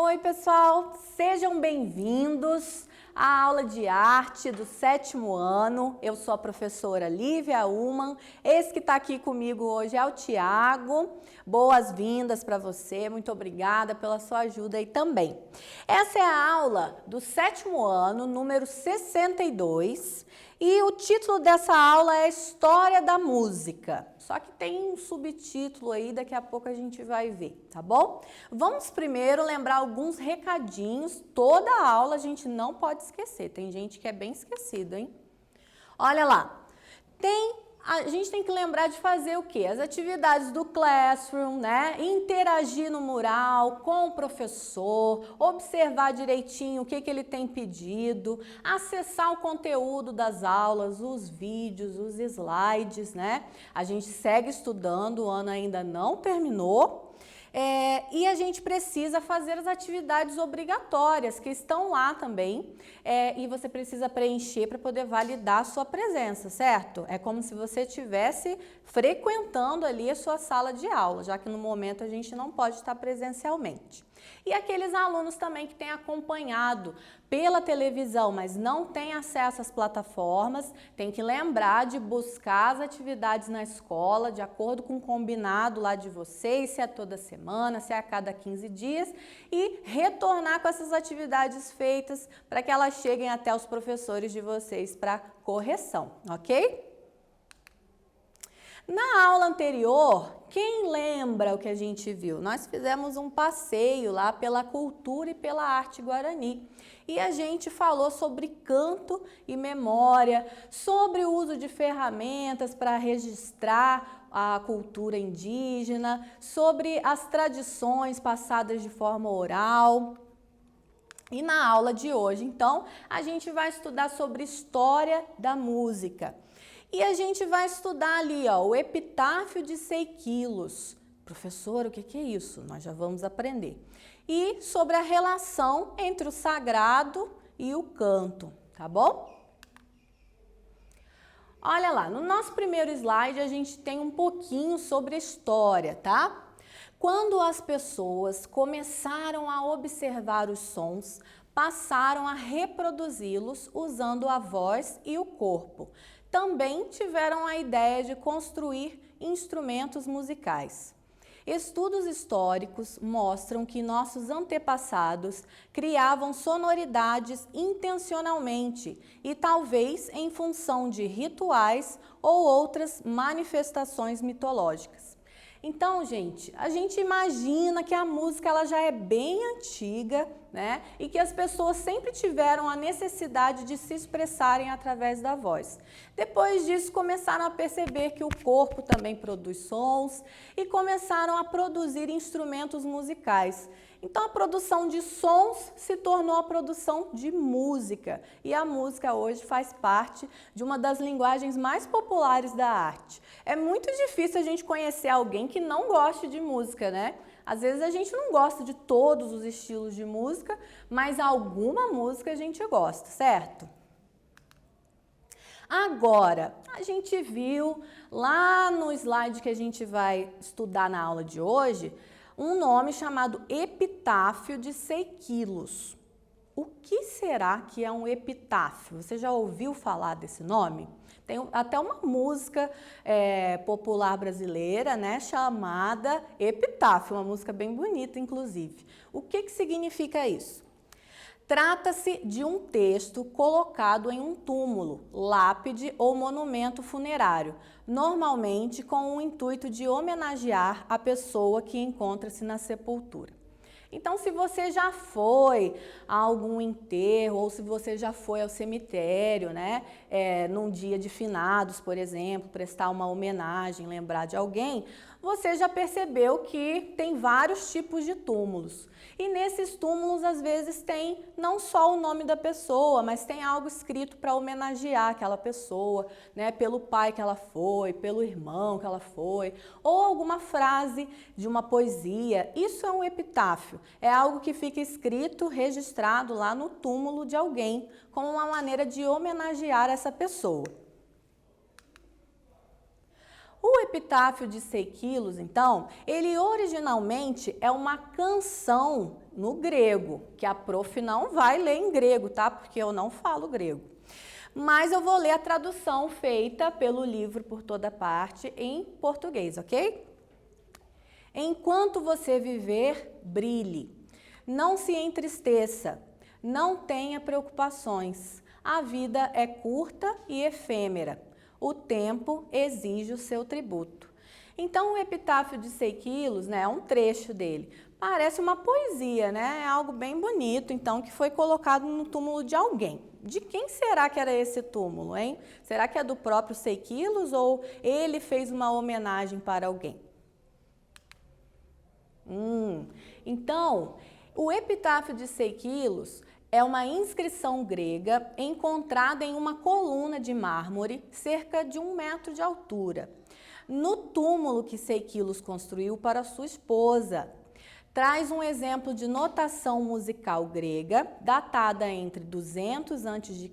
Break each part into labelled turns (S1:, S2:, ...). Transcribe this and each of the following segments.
S1: Oi, pessoal! Sejam bem-vindos à aula de arte do 7º ano. Eu sou a professora Lívia Ullmann. Esse que está aqui comigo hoje é o Tiago. Boas-vindas para você. Muito obrigada pela sua ajuda aí também. Essa é a aula do 7º ano, número 62. E o título dessa aula é História da Música. Só que tem um subtítulo aí, daqui a pouco a gente vai ver, tá bom? Vamos primeiro lembrar alguns recadinhos. Toda a aula a gente não pode esquecer. Tem gente que é bem esquecido, hein? Olha lá. A gente tem que lembrar de fazer o quê? As atividades do Classroom, né? Interagir no mural com o professor, observar direitinho o que ele tem pedido, acessar o conteúdo das aulas, os vídeos, os slides, né? A gente segue estudando, o ano ainda não terminou. E a gente precisa fazer as atividades obrigatórias que estão lá também e você precisa preencher para poder validar a sua presença, certo? É como se você estivesse frequentando ali a sua sala de aula, já que no momento a gente não pode estar presencialmente. E aqueles alunos também que têm acompanhado pela televisão, mas não têm acesso às plataformas, tem que lembrar de buscar as atividades na escola, de acordo com o combinado lá de vocês, se é toda semana, se é a cada 15 dias, e retornar com essas atividades feitas para que elas cheguem até os professores de vocês para correção, ok? Na aula anterior, quem lembra o que a gente viu? Nós fizemos um passeio lá pela cultura e pela arte guarani. E a gente falou sobre canto e memória, sobre o uso de ferramentas para registrar a cultura indígena, sobre as tradições passadas de forma oral. E na aula de hoje, então, a gente vai estudar sobre história da música. E a gente vai estudar ali, ó, o epitáfio de Seiquilos. Professora, o que é isso? Nós já vamos aprender. E sobre a relação entre o sagrado e o canto, tá bom? Olha lá, no nosso primeiro slide a gente tem um pouquinho sobre a história, tá? Quando as pessoas começaram a observar os sons, passaram a reproduzi-los usando a voz e o corpo. Também tiveram a ideia de construir instrumentos musicais. Estudos históricos mostram que nossos antepassados criavam sonoridades intencionalmente e talvez em função de rituais ou outras manifestações mitológicas. Então, gente, a gente imagina que a música ela já é bem antiga, né? E que as pessoas sempre tiveram a necessidade de se expressarem através da voz. Depois disso, começaram a perceber que o corpo também produz sons e começaram a produzir instrumentos musicais. Então, a produção de sons se tornou a produção de música. E a música hoje faz parte de uma das linguagens mais populares da arte. É muito difícil a gente conhecer alguém que não goste de música, né? Às vezes a gente não gosta de todos os estilos de música, mas alguma música a gente gosta, certo? Agora, a gente viu lá no slide que a gente vai estudar na aula de hoje, um nome chamado Epitáfio de Seiquilos. O que será que é um epitáfio? Você já ouviu falar desse nome? Tem até uma música popular brasileira, né, chamada Epitáfio, uma música bem bonita, inclusive. O que significa isso? Trata-se de um texto colocado em um túmulo, lápide ou monumento funerário, normalmente com o intuito de homenagear a pessoa que encontra-se na sepultura. Então, se você já foi a algum enterro ou se você já foi ao cemitério, né, num dia de finados, por exemplo, prestar uma homenagem, lembrar de alguém, você já percebeu que tem vários tipos de túmulos. E nesses túmulos, às vezes, tem não só o nome da pessoa, mas tem algo escrito para homenagear aquela pessoa, né, pelo pai que ela foi, pelo irmão que ela foi, ou alguma frase de uma poesia. Isso é um epitáfio. É algo que fica escrito, registrado lá no túmulo de alguém, como uma maneira de homenagear essa pessoa. O Epitáfio de 100 quilos, então, ele originalmente é uma canção no grego, que a prof não vai ler em grego, tá? Porque eu não falo grego. Mas eu vou ler a tradução feita pelo livro Por Toda Parte em português, ok? Enquanto você viver, brilhe. Não se entristeça. Não tenha preocupações. A vida é curta e efêmera. O tempo exige o seu tributo. Então, o Epitáfio de 100 quilos, né, é um trecho dele. Parece uma poesia, né? É algo bem bonito, então, que foi colocado no túmulo de alguém. De quem será que era esse túmulo, hein? Será que é do próprio 100 quilos ou ele fez uma homenagem para alguém? Então, o Epitáfio de 100 quilos é uma inscrição grega encontrada em uma coluna de mármore, cerca de 1 metro de altura, no túmulo que 100 quilos construiu para sua esposa. Traz um exemplo de notação musical grega, datada entre 200 a.C.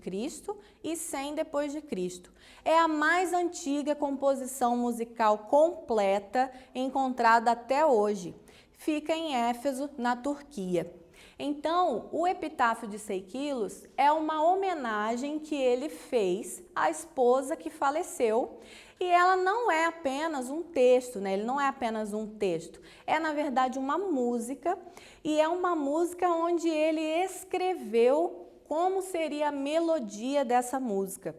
S1: e 100 d.C. É a mais antiga composição musical completa encontrada até hoje. Fica em Éfeso, na Turquia. Então, o Epitáfio de 100 quilos é uma homenagem que ele fez à esposa que faleceu. E ela não é apenas um texto, né? Ele não é apenas um texto. É, na verdade, uma música. E é uma música onde ele escreveu como seria a melodia dessa música.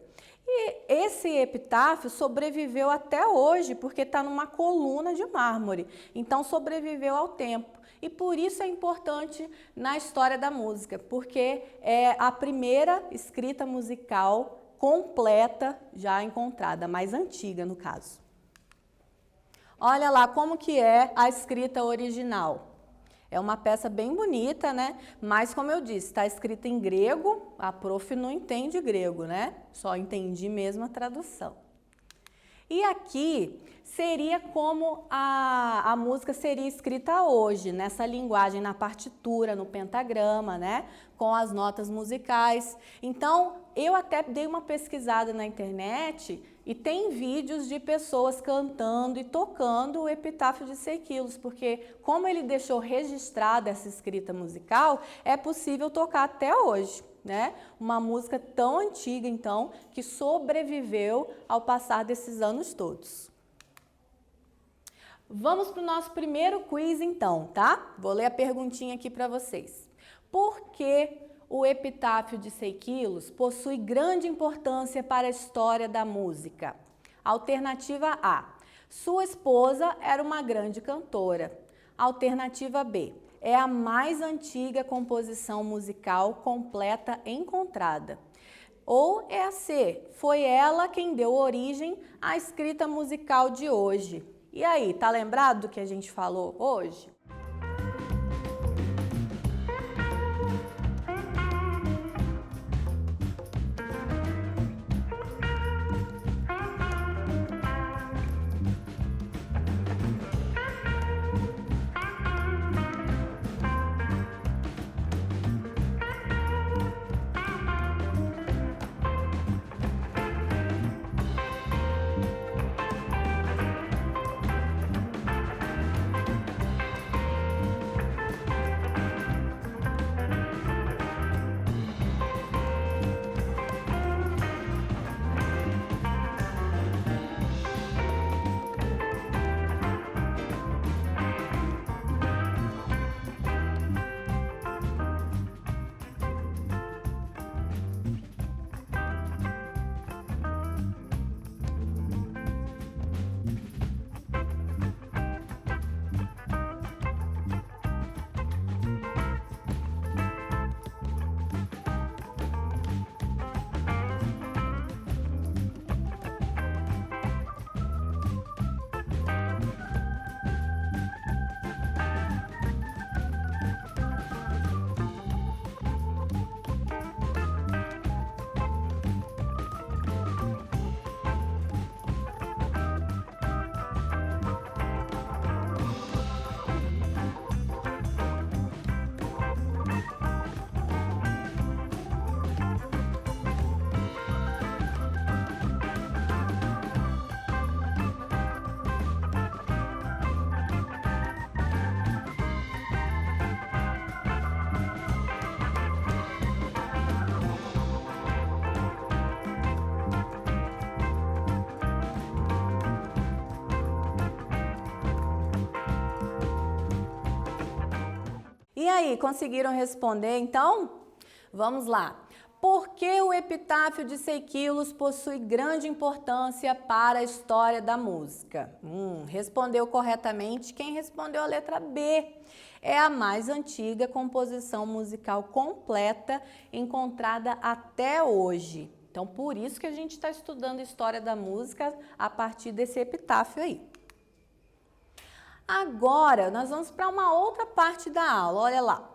S1: E esse epitáfio sobreviveu até hoje, porque está numa coluna de mármore. Então, sobreviveu ao tempo. E por isso é importante na história da música, porque é a primeira escrita musical completa já encontrada, mais antiga no caso. Olha lá como que é a escrita original. É uma peça bem bonita, né? Mas como eu disse, está escrita em grego, a prof não entende grego, né? Só entendi mesmo a tradução. E aqui seria como a música seria escrita hoje, nessa linguagem, na partitura, no pentagrama, né? Com as notas musicais. Então, eu até dei uma pesquisada na internet e tem vídeos de pessoas cantando e tocando o Epitáfio de 100 quilos, porque como ele deixou registrada essa escrita musical, é possível tocar até hoje. Né? Uma música tão antiga, então, que sobreviveu ao passar desses anos todos. Vamos para o nosso primeiro quiz, então, tá? Vou ler a perguntinha aqui para vocês. Por que o Epitáfio de 100 quilos possui grande importância para a história da música? Alternativa A. Sua esposa era uma grande cantora. Alternativa B. É a mais antiga composição musical completa encontrada. Ou é a C, foi ela quem deu origem à escrita musical de hoje. E aí, tá lembrado do que a gente falou hoje? E aí, conseguiram responder então? Vamos lá. Por que o epitáfio de 100 quilos possui grande importância para a história da música? Respondeu corretamente quem respondeu a letra B. É a mais antiga composição musical completa encontrada até hoje. Então, por isso que a gente está estudando história da música a partir desse epitáfio aí. Agora, nós vamos para uma outra parte da aula, olha lá.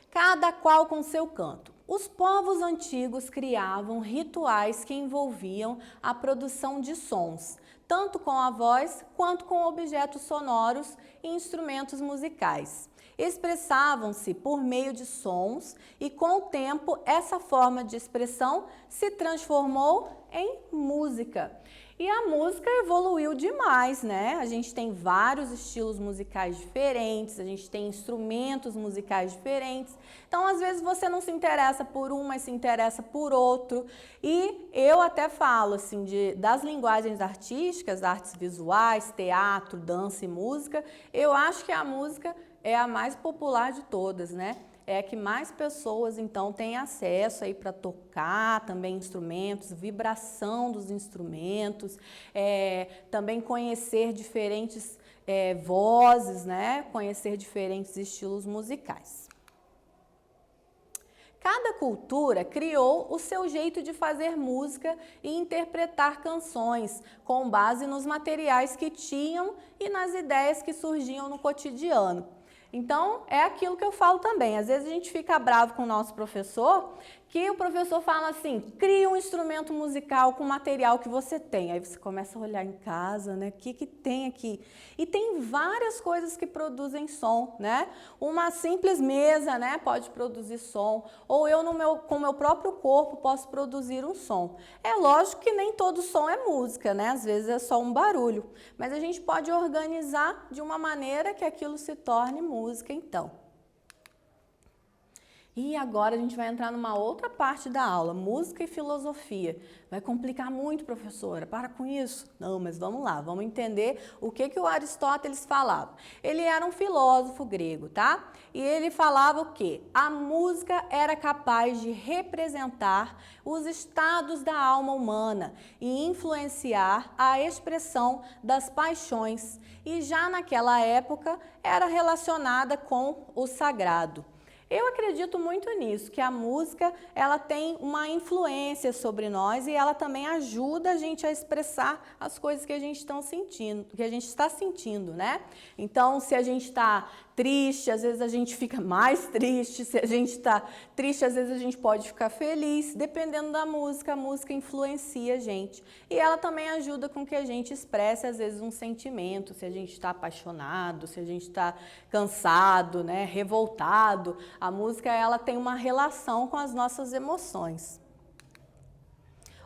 S1: Cada qual com seu canto. Os povos antigos criavam rituais que envolviam a produção de sons, tanto com a voz quanto com objetos sonoros e instrumentos musicais. Expressavam-se por meio de sons e, com o tempo, essa forma de expressão se transformou em música. E a música evoluiu demais, né? A gente tem vários estilos musicais diferentes, a gente tem instrumentos musicais diferentes. Então, às vezes, você não se interessa por um, mas se interessa por outro. E eu até falo, assim, das linguagens artísticas, artes visuais, teatro, dança e música, eu acho que a música é a mais popular de todas, né? É a que mais pessoas, então, têm acesso aí para tocar também instrumentos, vibração dos instrumentos, também conhecer diferentes vozes, né? Conhecer diferentes estilos musicais. Cada cultura criou o seu jeito de fazer música e interpretar canções, com base nos materiais que tinham e nas ideias que surgiam no cotidiano. Então, é aquilo que eu falo também. Às vezes a gente fica bravo com o nosso professor, que o professor fala assim, cria um instrumento musical com o material que você tem. Aí você começa a olhar em casa, né? O que tem aqui? E tem várias coisas que produzem som, né? Uma simples mesa, né? Pode produzir som. Ou eu, com o meu próprio corpo, posso produzir um som. É lógico que nem todo som é música, né? Às vezes é só um barulho. Mas a gente pode organizar de uma maneira que aquilo se torne música, então. E agora a gente vai entrar numa outra parte da aula, música e filosofia. Vai complicar muito, professora, para com isso. Não, mas vamos lá, vamos entender o que o Aristóteles falava. Ele era um filósofo grego, tá? E ele falava o quê? A música era capaz de representar os estados da alma humana e influenciar a expressão das paixões. E já naquela época era relacionada com o sagrado. Eu acredito muito nisso, que a música ela tem uma influência sobre nós e ela também ajuda a gente a expressar as coisas que a gente está sentindo, né? Então, se a gente está triste, às vezes a gente fica mais triste, se a gente está triste, às vezes a gente pode ficar feliz, dependendo da música, a música influencia a gente. E ela também ajuda com que a gente expresse, às vezes, um sentimento, se a gente está apaixonado, se a gente está cansado, né, revoltado. A música, ela tem uma relação com as nossas emoções.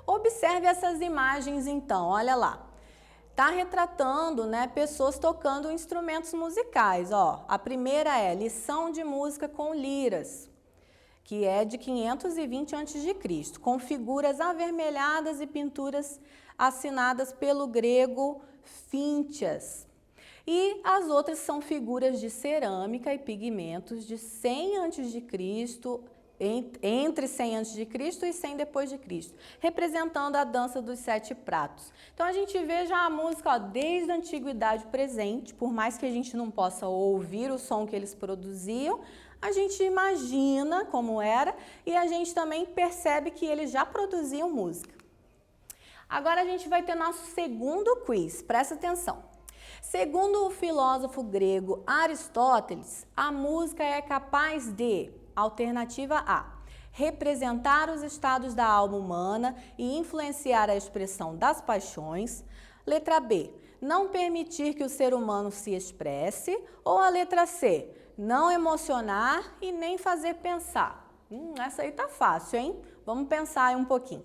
S1: Observe essas imagens, então, olha lá. Está retratando, né, pessoas tocando instrumentos musicais. Ó, a primeira é lição de música com liras, que é de 520 a.C., com figuras avermelhadas e pinturas assinadas pelo grego Fíntias. E as outras são figuras de cerâmica e pigmentos de 100 a.C., entre 100 a.C. e 100 depois de Cristo, representando a dança dos 7 pratos. Então a gente vê já a música, ó, desde a antiguidade presente, por mais que a gente não possa ouvir o som que eles produziam, a gente imagina como era e a gente também percebe que eles já produziam música. Agora a gente vai ter nosso segundo quiz, presta atenção. Segundo o filósofo grego Aristóteles, a música é capaz de, alternativa A, representar os estados da alma humana e influenciar a expressão das paixões. Letra B, não permitir que o ser humano se expresse. Ou a letra C, não emocionar e nem fazer pensar. Essa aí tá fácil, hein? Vamos pensar aí um pouquinho.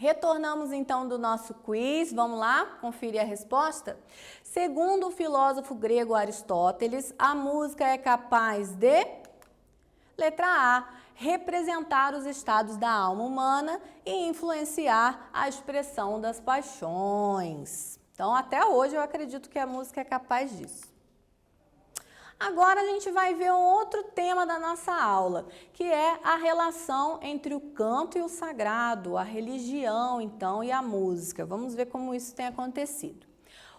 S1: Retornamos então do nosso quiz, vamos lá conferir a resposta? Segundo o filósofo grego Aristóteles, a música é capaz de, letra A, representar os estados da alma humana e influenciar a expressão das paixões. Então, até hoje eu acredito que a música é capaz disso. Agora a gente vai ver um outro tema da nossa aula, que é a relação entre o canto e o sagrado, a religião, então, e a música. Vamos ver como isso tem acontecido.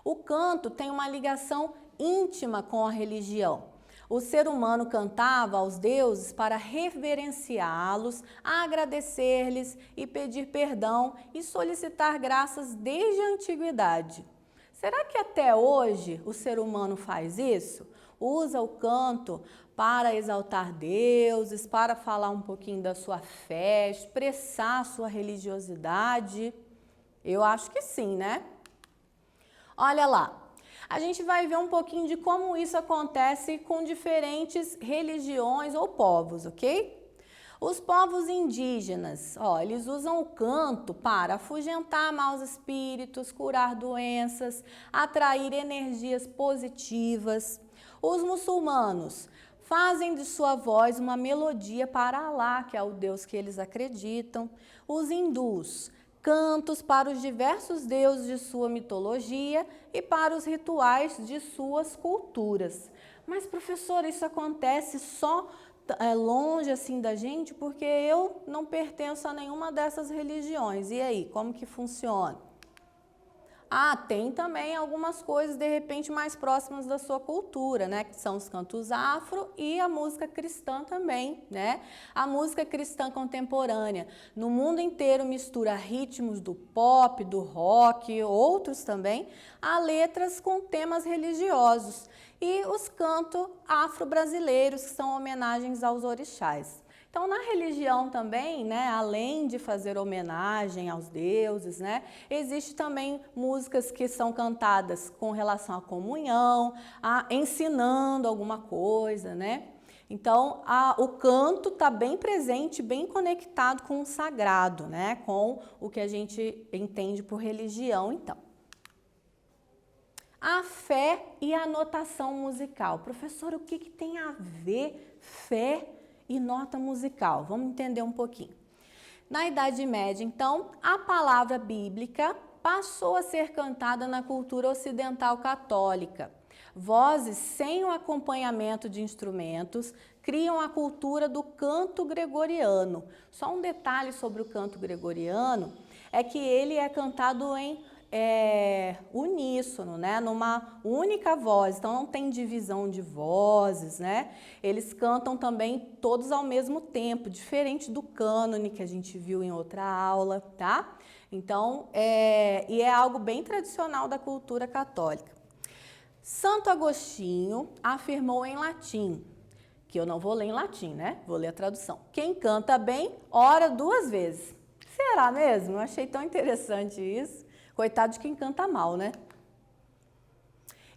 S1: O canto tem uma ligação íntima com a religião. O ser humano cantava aos deuses para reverenciá-los, agradecer-lhes e pedir perdão e solicitar graças desde a antiguidade. Será que até hoje o ser humano faz isso? Usa o canto para exaltar deuses, para falar um pouquinho da sua fé, expressar a sua religiosidade? Eu acho que sim, né? Olha lá, a gente vai ver um pouquinho de como isso acontece com diferentes religiões ou povos, ok? Os povos indígenas, eles usam o canto para afugentar maus espíritos, curar doenças, atrair energias positivas. Os muçulmanos fazem de sua voz uma melodia para Alá, que é o Deus que eles acreditam. Os hindus, cantos para os diversos deuses de sua mitologia e para os rituais de suas culturas. Mas, professora, isso acontece só longe assim da gente, porque eu não pertenço a nenhuma dessas religiões. E aí, como que funciona? Tem também algumas coisas, de repente, mais próximas da sua cultura, né? Que são os cantos afro e a música cristã também, né? A música cristã contemporânea no mundo inteiro mistura ritmos do pop, do rock, outros também, a letras com temas religiosos. E os cantos afro-brasileiros, que são homenagens aos orixás. Então, na religião também, né, além de fazer homenagem aos deuses, né, existe também músicas que são cantadas com relação à comunhão, ensinando alguma coisa, né? Então, o canto está bem presente, bem conectado com o sagrado, né, com o que a gente entende por religião, então. A fé e a notação musical. Professor, o que tem a ver fé e nota musical? Vamos entender um pouquinho. Na Idade Média, então, a palavra bíblica passou a ser cantada na cultura ocidental católica. Vozes sem o acompanhamento de instrumentos criam a cultura do canto gregoriano. Só um detalhe sobre o canto gregoriano é que ele é cantado em uníssono, né? Numa única voz, então não tem divisão de vozes, né? Eles cantam também todos ao mesmo tempo, diferente do cânone que a gente viu em outra aula, tá? Então, e é algo bem tradicional da cultura católica. Santo Agostinho afirmou em latim, que eu não vou ler em latim, né? Vou ler a tradução. Quem canta bem, ora 2 vezes. Será mesmo? Eu achei tão interessante isso. Coitado de quem canta mal, né?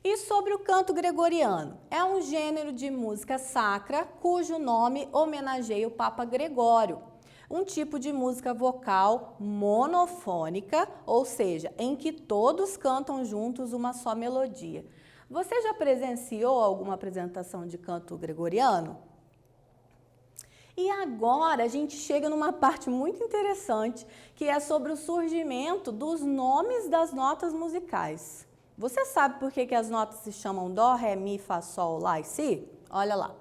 S1: E sobre o canto gregoriano? É um gênero de música sacra cujo nome homenageia o Papa Gregório. Um tipo de música vocal monofônica, ou seja, em que todos cantam juntos uma só melodia. Você já presenciou alguma apresentação de canto gregoriano? E agora a gente chega numa parte muito interessante, que é sobre o surgimento dos nomes das notas musicais. Você sabe por que as notas se chamam Dó, Ré, Mi, Fá, Sol, Lá e Si? Olha lá.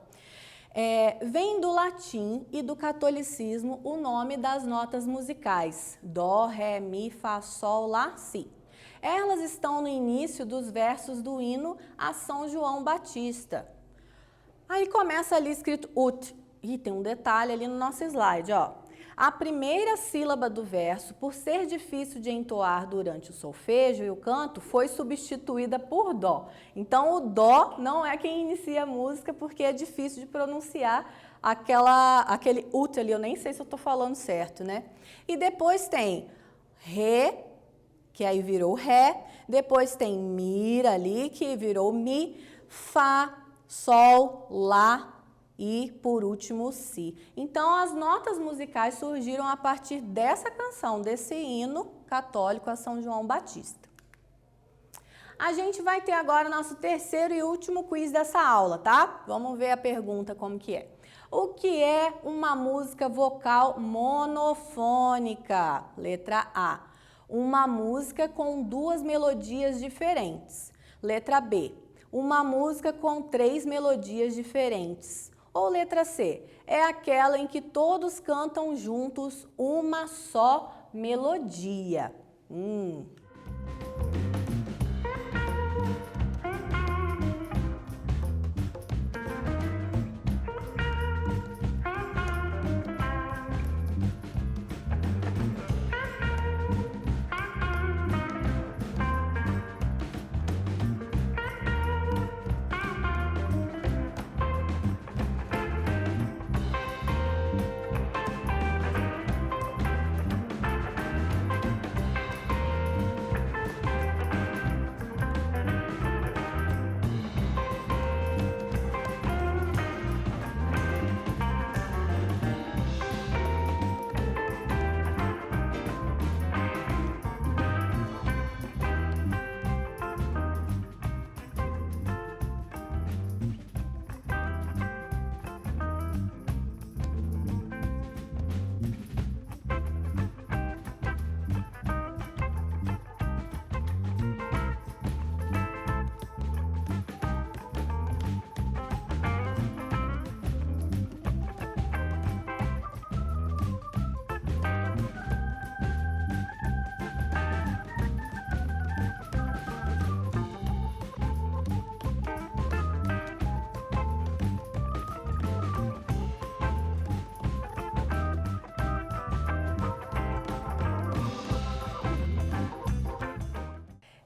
S1: Vem do latim e do catolicismo o nome das notas musicais, Dó, Ré, Mi, Fá, Sol, Lá, Si. Elas estão no início dos versos do hino a São João Batista. Aí começa ali escrito ut. E tem um detalhe ali no nosso slide, ó. A primeira sílaba do verso, por ser difícil de entoar durante o solfejo e o canto, foi substituída por dó. Então, o dó não é quem inicia a música, porque é difícil de pronunciar aquele ut ali, eu nem sei se eu estou falando certo, né? E depois tem ré, que aí virou ré, depois tem mi ali, que virou mi, fá, sol, lá, e, por último, o Si. Então, as notas musicais surgiram a partir dessa canção, desse hino católico a São João Batista. A gente vai ter agora o nosso terceiro e último quiz dessa aula, tá? Vamos ver a pergunta como que é. O que é uma música vocal monofônica? Letra A. Uma música com duas melodias diferentes. Letra B. Uma música com 3 melodias diferentes. Ou letra C. É aquela em que todos cantam juntos uma só melodia.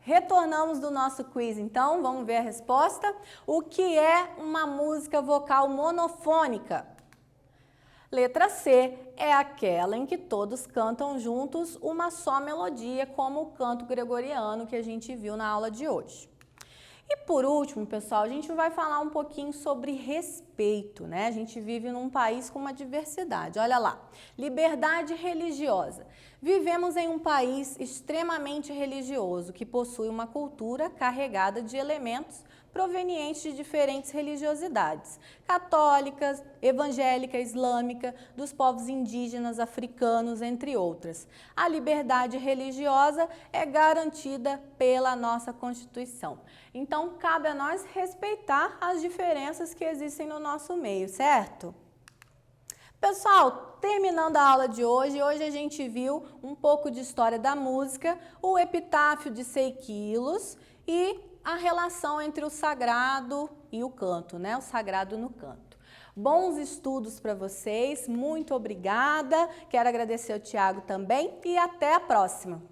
S1: Retornamos do nosso quiz, então, vamos ver a resposta. O que é uma música vocal monofônica? Letra C, é aquela em que todos cantam juntos uma só melodia, como o canto gregoriano que a gente viu na aula de hoje. E por último, pessoal, a gente vai falar um pouquinho sobre respeito, né? A gente vive num país com uma diversidade, olha lá. Liberdade religiosa. Vivemos em um país extremamente religioso, que possui uma cultura carregada de elementos provenientes de diferentes religiosidades, católicas, evangélica, islâmica, dos povos indígenas, africanos, entre outras. A liberdade religiosa é garantida pela nossa Constituição. Então, cabe a nós respeitar as diferenças que existem no nosso meio, certo? Pessoal, terminando a aula de hoje, a gente viu um pouco de história da música, o epitáfio de Seiquilos e a relação entre o sagrado e o canto, né? O sagrado no canto. Bons estudos para vocês, muito obrigada. Quero agradecer ao Tiago também e até a próxima.